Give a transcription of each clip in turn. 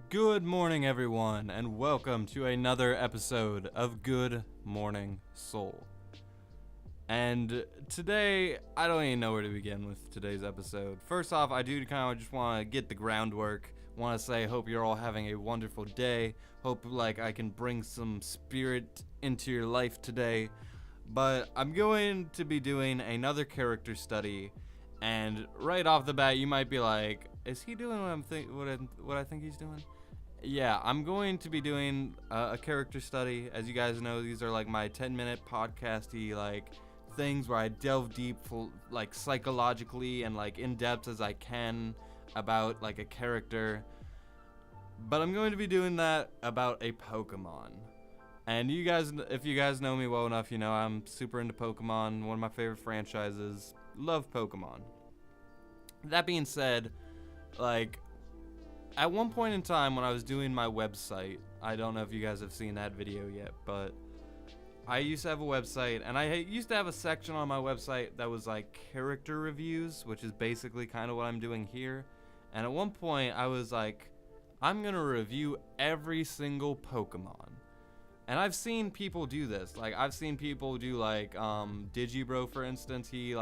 Good morning, everyone, and welcome to another episode of Good Morning Soul. And today, I don't even know where to begin with today's episode. First off, I do kind of just want to get the groundwork. Want to say, hope you're all having a wonderful day. Hope I can bring some spirit into your life today. But I'm going to be doing another character study, and right off the bat, you might be like, "Is he doing what I think he's doing?" Yeah, I'm going to be doing a character study. As you guys know, these are my 10-minute podcasty things where I delve deep psychologically and in depth as I can about a character. But I'm going to be doing that about a Pokemon. And you guys, if you guys know me well enough, you know I'm super into Pokemon, one of my favorite franchises. Love Pokemon. That being said, at one point in time when I was doing my website, I don't know if you guys have seen that video yet, but I used to have a website, and I used to have a section on my website that was character reviews, which is basically kind of what I'm doing here. And at one point I was I'm gonna review every single Pokemon. And I've seen people do this. I've seen people do 𝘚𝘵𝘢𝘊𝘠𝘢, for instance. He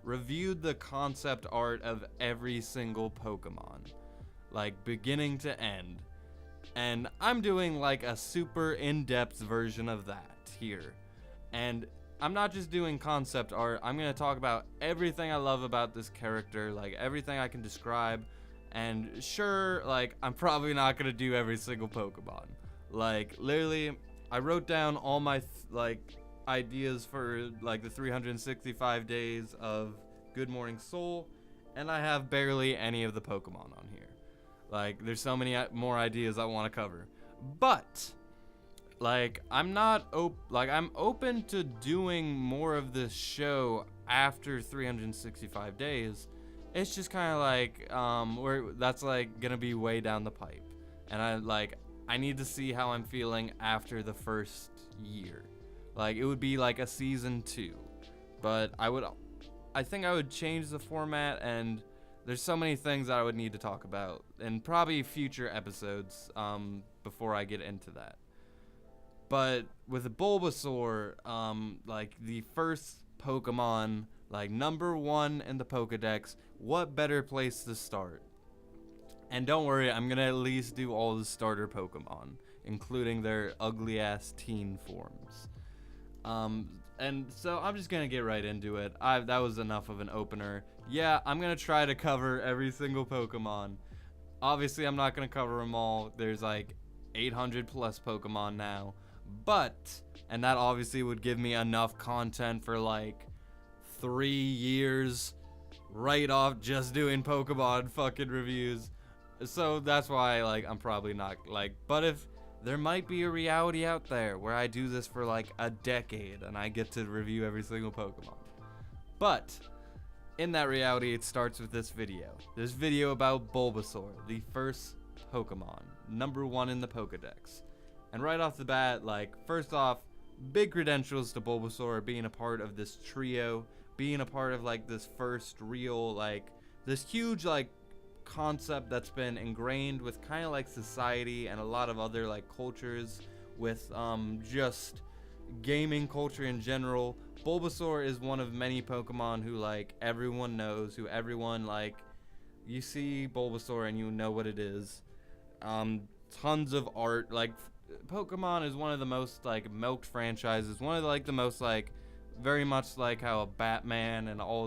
reviewed the concept art of every single Pokemon, beginning to end. And I'm doing a super in-depth version of that here. And I'm not just doing concept art. I'm going to talk about everything I love about this character, everything I can describe. And sure, I'm probably not going to do every single Pokemon. Literally, I wrote down all my ideas for the 365 days of Good Morning Soul, and I have barely any of the Pokemon on here. There's so many more ideas I want to cover. But I'm open to doing more of this show after 365 days. It's just kind of where that's gonna be way down the pipe, and I need to see how I'm feeling after the first year. It would be a season 2, but I think I would change the format, and there's so many things that I would need to talk about in probably future episodes before I get into that. But with Bulbasaur, the first Pokemon, number 1 in the Pokedex, what better place to start? And don't worry, I'm going to at least do all the starter Pokemon, including their ugly-ass teen forms. And so I'm just going to get right into it. That was enough of an opener. Yeah, I'm going to try to cover every single Pokemon. Obviously, I'm not going to cover them all. There's 800 plus Pokemon now. But, and that obviously would give me enough content for 3 years right off just doing Pokemon fucking reviews. So that's why I'm probably not but if there might be a reality out there where I do this for a decade and I get to review every single Pokemon. But in that reality, it starts with this video. This video about Bulbasaur, the first Pokemon, number 1 in the Pokedex. And right off the bat, first off, big credentials to Bulbasaur being a part of this trio, being a part of this first real this huge concept that's been ingrained with kind of society and a lot of other cultures with just gaming culture in general. Bulbasaur is one of many Pokemon who everyone knows, who everyone you see Bulbasaur and you know what it is. Tons of art. Pokemon is one of the most milked franchises, one of the most very much how a Batman and all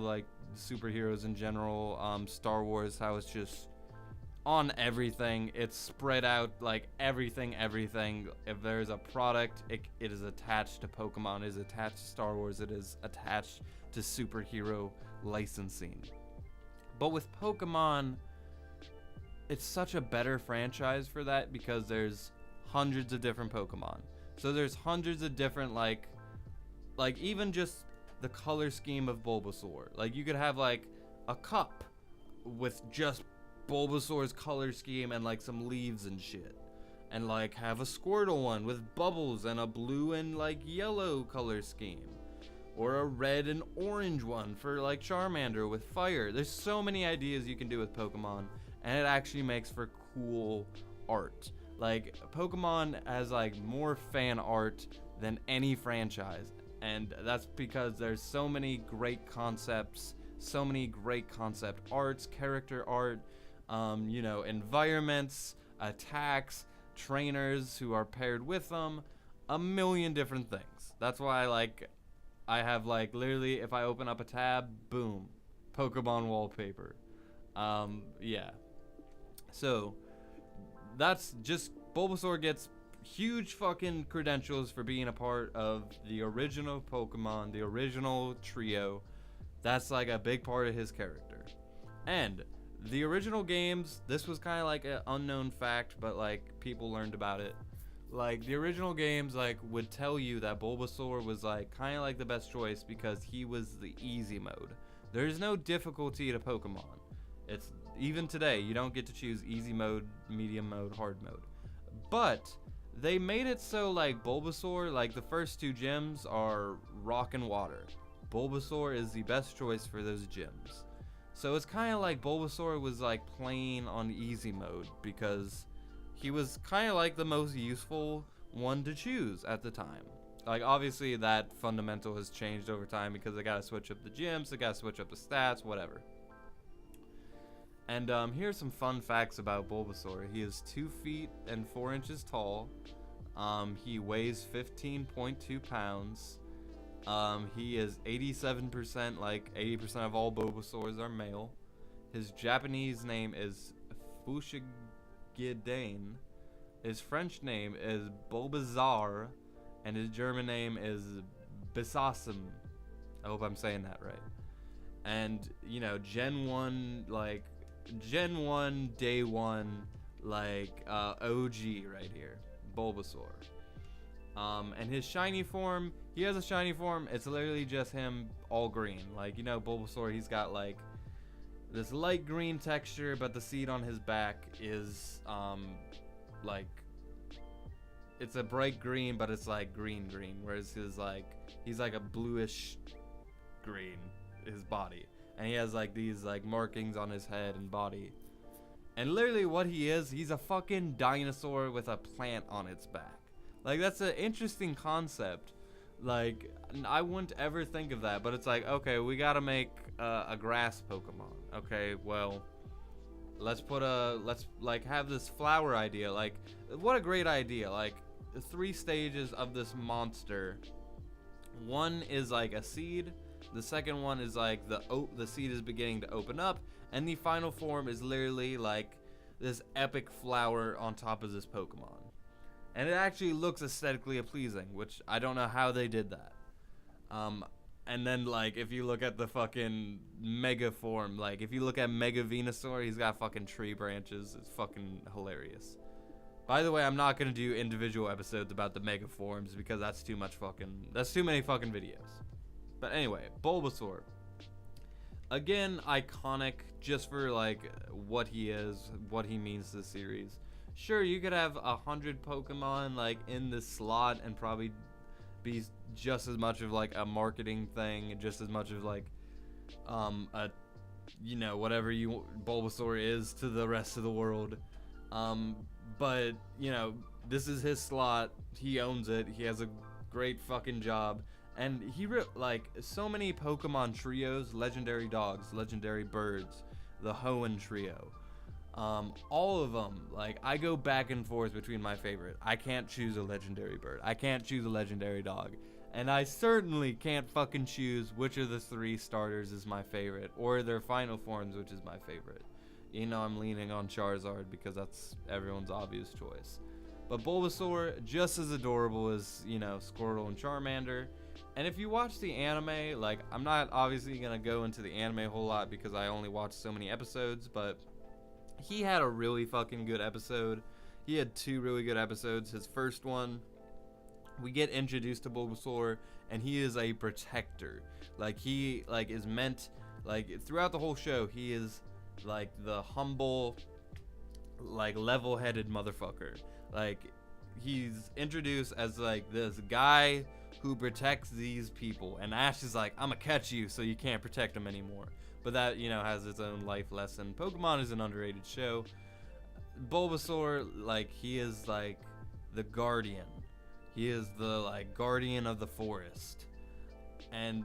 superheroes in general, Star Wars, how it's just on everything. It's spread out everything. If there's a product, it is attached to Pokemon, it is attached to Star Wars, it is attached to superhero licensing. But with Pokemon, it's such a better franchise for that because there's hundreds of different Pokemon. So there's hundreds of different even just the color scheme of Bulbasaur. You could have a cup with just Bulbasaur's color scheme and some leaves and shit. And have a Squirtle one with bubbles and a blue and yellow color scheme. Or a red and orange one for Charmander with fire. There's so many ideas you can do with Pokemon, and it actually makes for cool art. Like, Pokemon has like more fan art than any franchise, and that's because there's so many great concepts, so many great concept arts, character art, environments, attacks, trainers who are paired with them, a million different things. That's why I have literally, if I open up a tab, boom, Pokemon wallpaper. Yeah. So that's just, Bulbasaur gets huge fucking credentials for being a part of the original Pokemon, the original trio. That's like a big part of his character. And the original games, this was kind of like an unknown fact, but like people learned about it. Like, the original games would tell you that Bulbasaur was kind of like the best choice because he was the easy mode. There's no difficulty to Pokemon. It's, even today, you don't get to choose easy mode, medium mode, hard mode. But they made it so Bulbasaur, the first two gyms are rock and water. Bulbasaur is the best choice for those gyms. So it's kind of like Bulbasaur was playing on easy mode because he was kind of the most useful one to choose at the time. Obviously that fundamental has changed over time because they gotta switch up the gyms, they gotta switch up the stats, whatever. And here's some fun facts about Bulbasaur. He is 2 feet and 4 inches tall. He weighs 15.2 pounds. He is 87%, 80% of all Bulbasaurs are male. His Japanese name is 𝘊𝘩𝘢𝘳𝘢𝘤𝘕. His French name is Bulbasaur, and his German name is Bulbasaur. I hope I'm saying that right. And Gen 1, Gen 1, Day 1, OG right here, Bulbasaur. And his shiny form, he has a shiny form, it's literally just him all green. Bulbasaur, he's got this light green texture, but the seed on his back is it's a bright green, but it's green, whereas his he's a bluish green, his body. And he has these markings on his head and body. And literally what he is, he's a fucking dinosaur with a plant on its back. That's an interesting concept. I wouldn't ever think of that, but it's okay, we gotta make a grass Pokemon. Okay, well, let's have this flower idea. What a great idea. The 3 stages of this monster. One is a seed. The second one is the seed is beginning to open up, and the final form is literally this epic flower on top of this Pokemon. And it actually looks aesthetically pleasing, which I don't know how they did that. And then if you look at the fucking mega form, if you look at Mega Venusaur, he's got fucking tree branches. It's fucking hilarious. By the way, I'm not gonna do individual episodes about the mega forms because that's too many fucking videos. But anyway, Bulbasaur. Again, iconic just for what he is, what he means to the series. Sure, you could have 100 Pokemon in this slot and probably be just as much of a marketing thing, just as much of whatever Bulbasaur is to the rest of the world. But this is his slot. He owns it. He has a great fucking job. And he so many Pokemon trios, legendary dogs, legendary birds, the Hoenn trio. All of them, I go back and forth between my favorite. I can't choose a legendary bird. I can't choose a legendary dog. And I certainly can't fucking choose which of the 3 starters is my favorite, or their final forms, which is my favorite. I'm leaning on Charizard because that's everyone's obvious choice. But Bulbasaur, just as adorable as, Squirtle and Charmander. And if you watch the anime, I'm not obviously gonna go into the anime a whole lot because I only watched so many episodes, but he had a really fucking good episode. He had 2 really good episodes. His first one, we get introduced to Bulbasaur, and he is a protector. He is meant, throughout the whole show, he is the humble, level-headed motherfucker. He's introduced as this guy who protects these people, and Ash is I'ma catch you so you can't protect them anymore. But that, has its own life lesson. Pokemon is an underrated show. Bulbasaur, like, he is like the guardian. He is the like guardian of the forest. And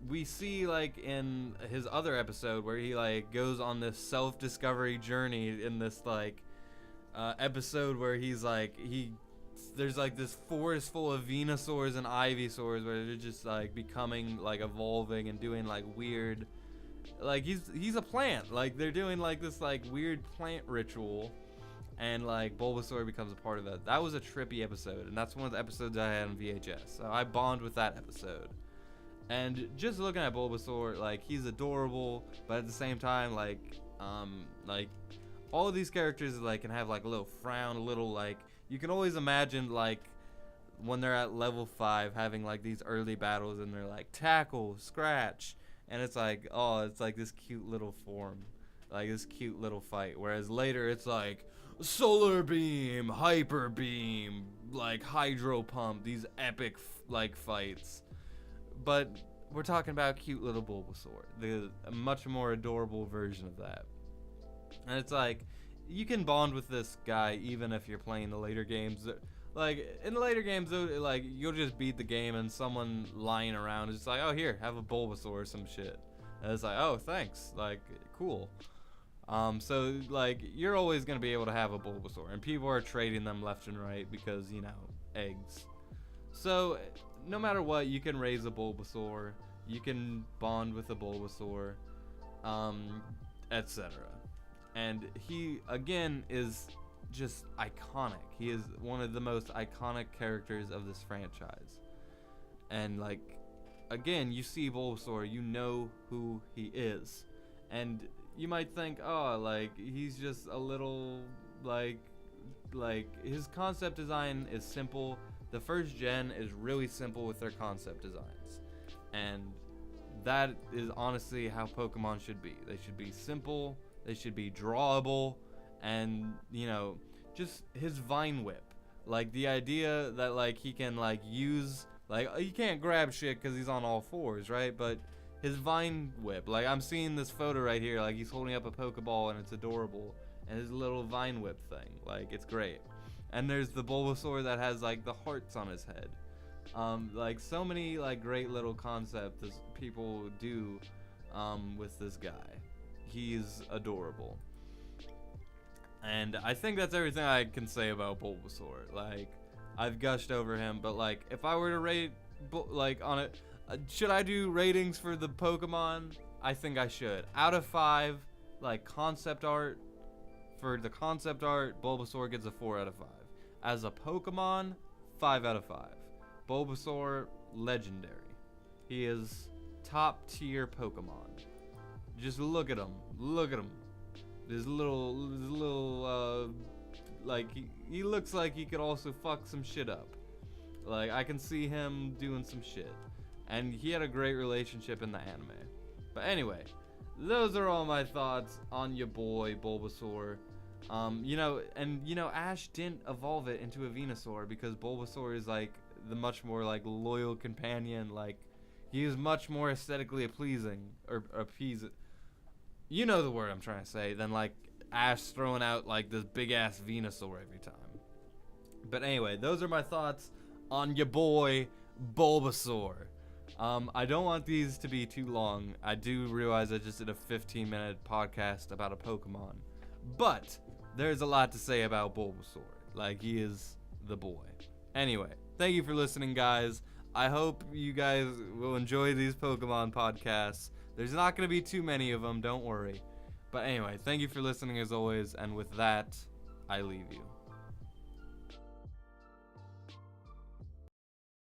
we see like in his other episode where he like goes on this self-discovery journey in this like episode where he's like there's like this forest full of Venusaurs and Ivysaurs where they're just like becoming like evolving and doing like weird, like he's a plant, like they're doing like this like weird plant ritual, and like Bulbasaur becomes a part of that. That was a trippy episode, and that's one of the episodes I had on VHS, so I bond with that episode. And just looking at Bulbasaur, like he's adorable, but at the same time, like all of these characters like can have like a little frown, a little like, you can always imagine like when they're at level 5 having like these early battles and they're like tackle, scratch, and it's like, oh, it's like this cute little form, like this cute little fight. Whereas later it's like solar beam, hyper beam, like hydro pump, these epic like fights. But we're talking about cute little Bulbasaur, a much more adorable version of that. And it's like, you can bond with this guy even if you're playing the later games. Like, in the later games, like, you'll just beat the game and someone lying around is just like, oh, here, have a Bulbasaur or some shit. And it's like, oh, thanks. Like, cool. So, like, you're always going to be able to have a Bulbasaur. And people are trading them left and right because, you know, eggs. So, no matter what, you can raise a Bulbasaur. You can bond with a Bulbasaur. Etc. And he, again, is just iconic. He is one of the most iconic characters of this franchise. And, like, again, you see Bulbasaur, you know who he is. And you might think, oh, like, he's just a little, like, his concept design is simple. The first gen is really simple with their concept designs. And that is honestly how Pokemon should be. They should be simple. They should be drawable, and, you know, just his Vine Whip. Like, the idea that, like, he can, like, use, like, he can't grab shit because he's on all fours, right? But his Vine Whip, like, I'm seeing this photo right here, like, he's holding up a Pokeball, and it's adorable, and his little Vine Whip thing, like, it's great. And there's the Bulbasaur that has, like, the hearts on his head. Like, so many, like, great little concepts people do, with this guy. He's adorable. And I think that's everything I can say about Bulbasaur. Like, I've gushed over him, but, like, if I were to rate, like, on it, should I do ratings for the Pokemon? I think I should. Out of 5, like, concept art, for the concept art, Bulbasaur gets a 4 out of 5. As a Pokemon, 5 out of 5. Bulbasaur, legendary. He is top tier Pokemon. Just look at him. Look at him. This little, like, he looks like he could also fuck some shit up. Like, I can see him doing some shit. And he had a great relationship in the anime. But anyway, those are all my thoughts on your boy, Bulbasaur. You know, and, you know, Ash didn't evolve it into a Venusaur because Bulbasaur is, like, the much more, like, loyal companion. Like, he is much more aesthetically pleasing, or appeasing. You know the word I'm trying to say, than, like, Ash throwing out, like, this big-ass Venusaur every time. But anyway, those are my thoughts on your boy, Bulbasaur. I don't want these to be too long. I do realize I just did a 15-minute podcast about a Pokemon. But there's a lot to say about Bulbasaur. Like, he is the boy. Anyway, thank you for listening, guys. I hope you guys will enjoy these Pokemon podcasts. There's not going to be too many of them, don't worry. But anyway, thank you for listening as always, and with that, I leave you.